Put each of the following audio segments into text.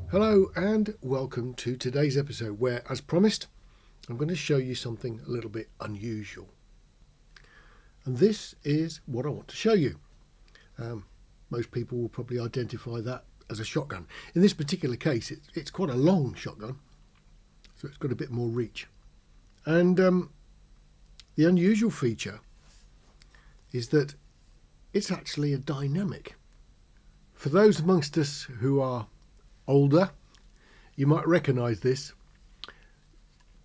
Hello and welcome to today's episode where, as promised, I'm going to show you something a little bit unusual. And this is what I want to show you. Most people will probably identify that as a shotgun. In this particular case, it's quite a long shotgun, so it's got a bit more reach. And the unusual feature is that it's actually a dynamic. For those amongst us who are older, you might recognise this.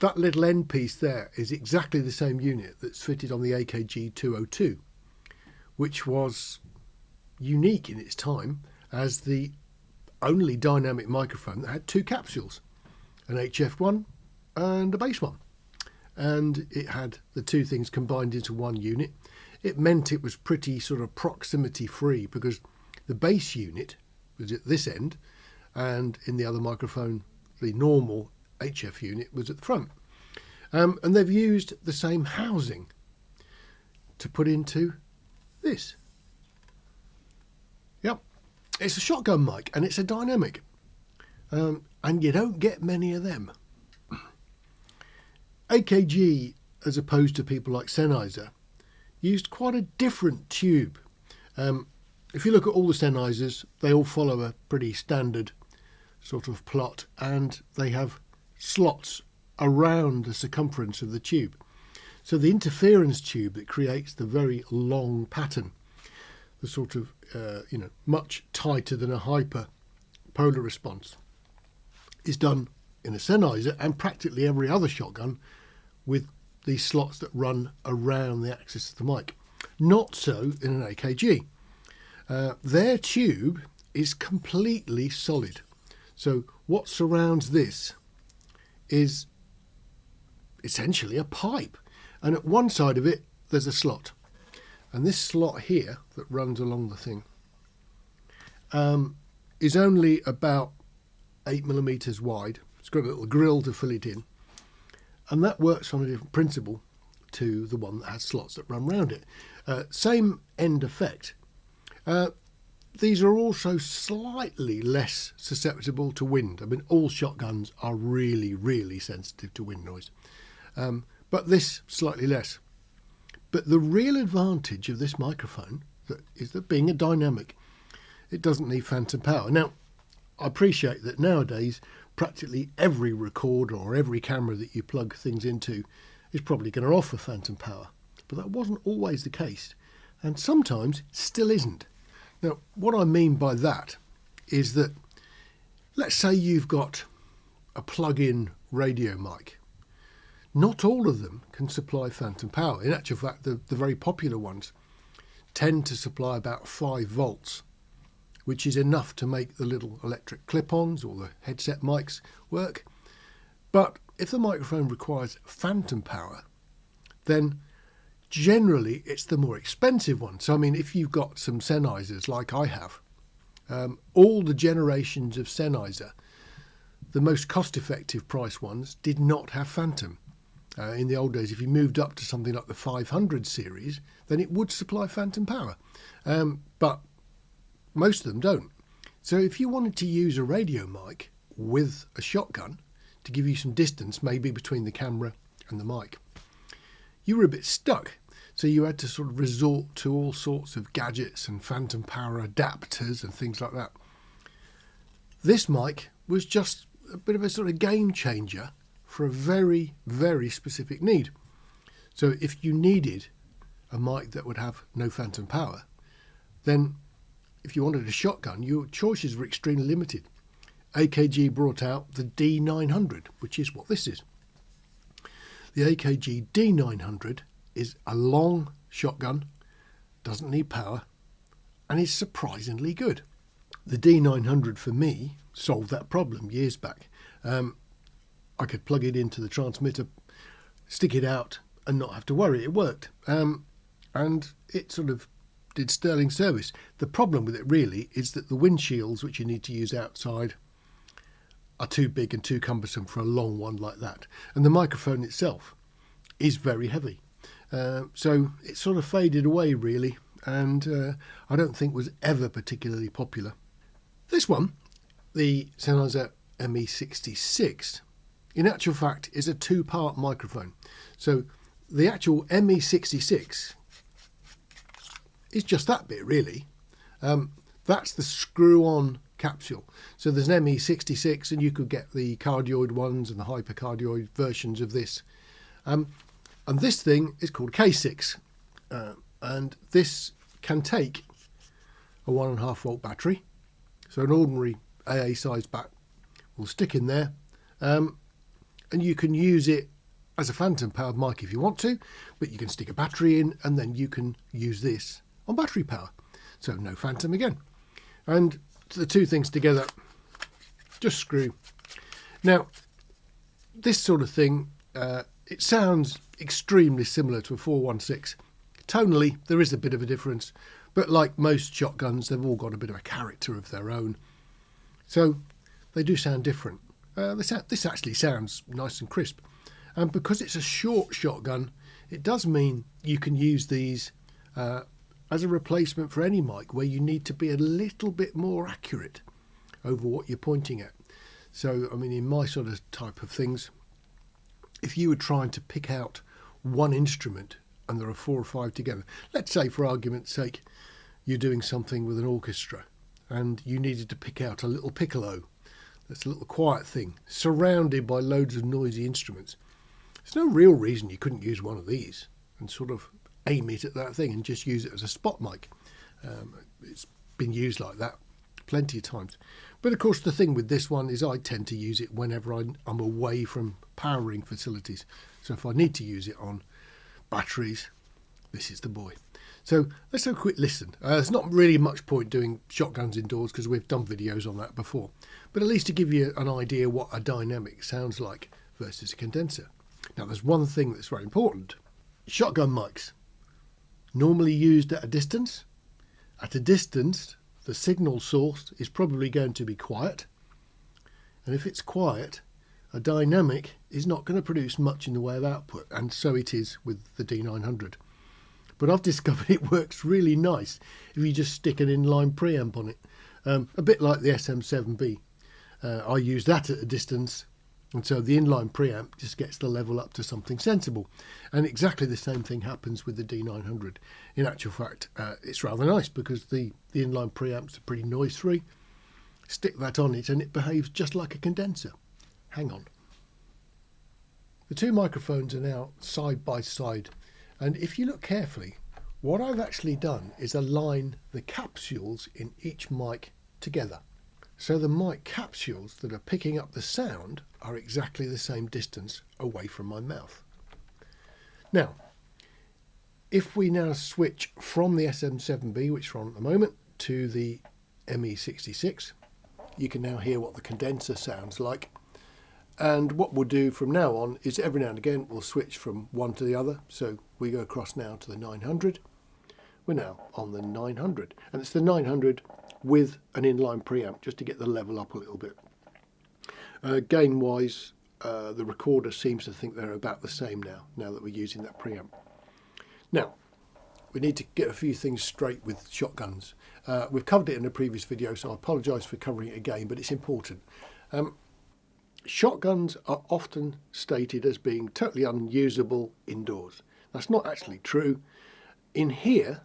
That little end piece there is exactly the same unit that's fitted on the AKG D900e, which was unique in its time as the only dynamic microphone that had two capsules, an HF one and a bass one. And it had the two things combined into one unit. It meant it was pretty sort of proximity free because the bass unit was at this end, and in the other microphone, the normal HF unit was at the front. And they've used the same housing to put into this. Yep, it's a shotgun mic and it's a dynamic. And you don't get many of them. AKG, as opposed to people like Sennheiser, used quite a different tube. If you look at all the Sennheisers, they all follow a pretty standard sort of plot, and they have slots around the circumference of the tube. So the interference tube that creates the very long pattern, the sort of much tighter than a hyper polar response, is done in a Sennheiser and practically every other shotgun with these slots that run around the axis of the mic. Not so in an AKG. Their tube is completely solid. So what surrounds this is essentially a pipe, and at one side of it there's a slot, and this slot here that runs along the thing is only about 8mm wide. It's got a little grill to fill it in, and that works on a different principle to the one that has slots that run around it. Same end effect. These are also slightly less susceptible to wind. I mean, all shotguns are really, really sensitive to wind noise, but this slightly less. But the real advantage of this microphone is that being a dynamic, it doesn't need phantom power. Now, I appreciate that nowadays practically every recorder or every camera that you plug things into is probably going to offer phantom power, but that wasn't always the case, and sometimes still isn't. Now, what I mean by that is that, let's say you've got a plug-in radio mic. Not all of them can supply phantom power. In actual fact, the very popular ones tend to supply about 5 volts, which is enough to make the little electric clip-ons or the headset mics work. But if the microphone requires phantom power, then generally it's the more expensive one. So I mean, if you've got some Sennheisers like I have, all the generations of Sennheiser, the most cost-effective price ones did not have phantom. In the old days, if you moved up to something like the 500 series, then it would supply phantom power, but most of them don't. So if you wanted to use a radio mic with a shotgun to give you some distance, maybe between the camera and the mic, you were a bit stuck. So you had to sort of resort to all sorts of gadgets and phantom power adapters and things like that. This mic was just a bit of a sort of game changer for a very, very specific need. So if you needed a mic that would have no phantom power, then if you wanted a shotgun, your choices were extremely limited. AKG brought out the D900, which is what this is. The AKG D900 is a long shotgun, doesn't need power, and is surprisingly good. The D900 for me solved that problem years back. I could plug it into the transmitter, stick it out and not have to worry. It worked, and it sort of did sterling service. The problem with it really is that the windshields, which you need to use outside, are too big and too cumbersome for a long one like that, and the microphone itself is very heavy. So it sort of faded away really, and I don't think was ever particularly popular. This one the Sennheiser ME66, in actual fact, is a two-part microphone. So the actual ME66 is just that bit, really. That's the screw-on capsule. So there's an ME66, and you could get the cardioid ones and the hypercardioid versions of this. And this thing is called K6, and this can take a 1.5 volt battery. So an ordinary AA size bat will stick in there, and you can use it as a phantom powered mic if you want to, but you can stick a battery in, and then you can use this on battery power. So no phantom again. And the two things together just screw. Now, this sort of thing, it sounds extremely similar to a 416. Tonally, there is a bit of a difference, but like most shotguns, they've all got a bit of a character of their own. So they do sound different. This actually sounds nice and crisp. And because it's a short shotgun, it does mean you can use these as a replacement for any mic where you need to be a little bit more accurate over what you're pointing at. So, I mean, in my sort of type of things, if you were trying to pick out one instrument and there are 4 or 5 together, let's say for argument's sake, you're doing something with an orchestra and you needed to pick out a little piccolo, that's a little quiet thing, surrounded by loads of noisy instruments. There's no real reason you couldn't use one of these and sort of aim it at that thing and just use it as a spot mic. It's been used like that plenty of times. But of course the thing with this one is I tend to use it whenever I'm away from powering facilities. So if I need to use it on batteries, this is the boy. So let's have a quick listen. There's not really much point doing shotguns indoors because we've done videos on that before. But at least to give you an idea what a dynamic sounds like versus a condenser. Now there's one thing that's very important. Shotgun mics, normally used at a distance. At a distance, the signal source is probably going to be quiet. And if it's quiet, a dynamic is not going to produce much in the way of output. And so it is with the D900. But I've discovered it works really nice if you just stick an inline preamp on it. A bit like the SM7B. I use that at a distance. And so the inline preamp just gets the level up to something sensible. And exactly the same thing happens with the D900. In actual fact, it's rather nice because the inline preamps are pretty noise free. Stick that on it and it behaves just like a condenser. Hang on. The two microphones are now side by side. And if you look carefully, what I've actually done is align the capsules in each mic together. So the mic capsules that are picking up the sound are exactly the same distance away from my mouth. Now, if we now switch from the SM7B, which we're on at the moment, to the ME66, you can now hear what the condenser sounds like. And what we'll do from now on is every now and again we'll switch from one to the other. So we go across now to the 900. We're now on the 900, and it's the 900 with an inline preamp just to get the level up a little bit. Gain wise, the recorder seems to think they're about the same now that we're using that preamp. Now, we need to get a few things straight with shotguns. We've covered it in a previous video, so I apologise for covering it again, but it's important. Shotguns are often stated as being totally unusable indoors. That's not actually true. In here,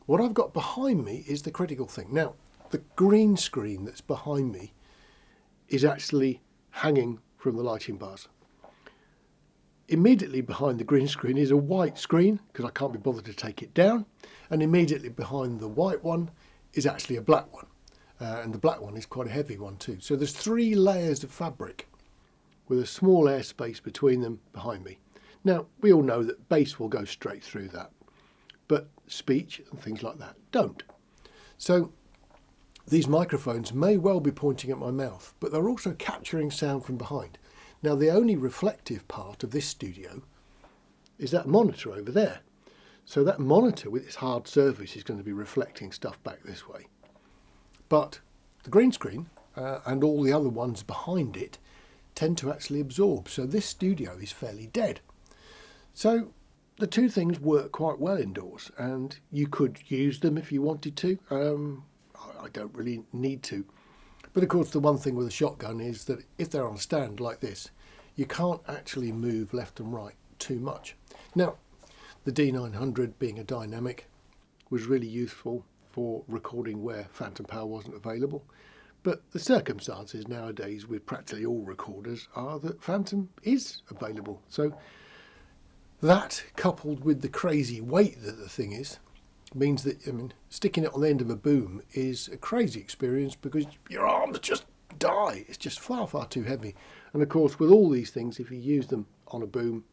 what I've got behind me is the critical thing. Now, the green screen that's behind me is actually hanging from the lighting bars. Immediately behind the green screen is a white screen because I can't be bothered to take it down, and immediately behind the white one is actually a black one, and the black one is quite a heavy one too. So there's 3 layers of fabric with a small airspace between them behind me. Now, we all know that bass will go straight through that, but speech and things like that don't. So these microphones may well be pointing at my mouth, but they're also capturing sound from behind. Now, the only reflective part of this studio is that monitor over there. So that monitor with its hard surface is going to be reflecting stuff back this way. But the green screen and all the other ones behind it tend to actually absorb. So this studio is fairly dead. So the two things work quite well indoors, and you could use them if you wanted to. I don't really need to. But of course the one thing with a shotgun is that if they're on a stand like this, you can't actually move left and right too much. Now, the D900 being a dynamic was really useful for recording where phantom power wasn't available. But the circumstances nowadays with practically all recorders are that phantom is available. So that, coupled with the crazy weight that the thing is, means that, I mean, sticking it on the end of a boom is a crazy experience because your arms just die. It's just far, far too heavy. And of course, with all these things, if you use them on a boom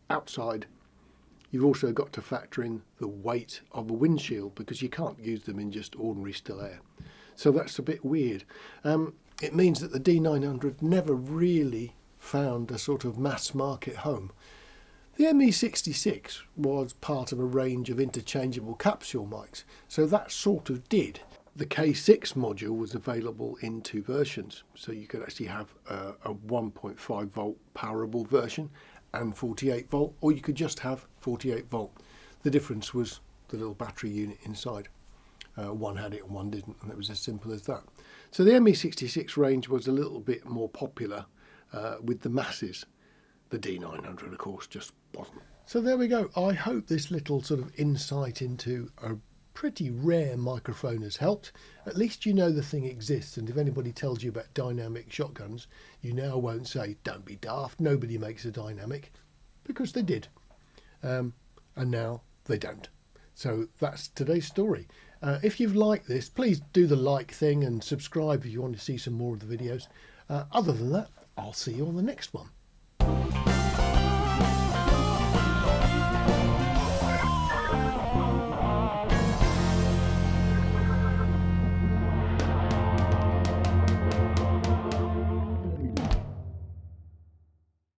outside, you've also got to factor in the weight of a windshield because you can't use them in just ordinary still air. So that's a bit weird. It means that the D900 never really found a sort of mass market home. The ME66 was part of a range of interchangeable capsule mics, so that sort of did. The K6 module was available in two versions, so you could actually have a 1.5 volt powerable version and 48 volt, or you could just have 48 volt. The difference was the little battery unit inside. One had it and one didn't, and it was as simple as that. So the ME66 range was a little bit more popular with the masses. The D900, of course, just wasn't. So there we go. I hope this little sort of insight into a pretty rare microphone has helped. At least you know the thing exists, and if anybody tells you about dynamic shotguns, you now won't say, don't be daft, nobody makes a dynamic, because they did. And now they don't. So that's today's story. If you've liked this, please do the like thing and subscribe if you want to see some more of the videos. Other than that, I'll see you on the next one.